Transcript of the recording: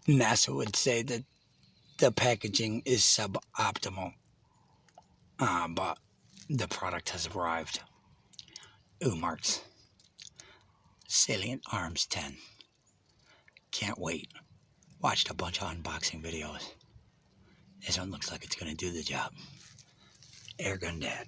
NASA would say that the packaging is suboptimal, but the product has arrived. UMAREX Salient Arms 10. Can't wait. Watched a bunch of unboxing videos. This one looks like it's going to do the job. AIRGUN Dad.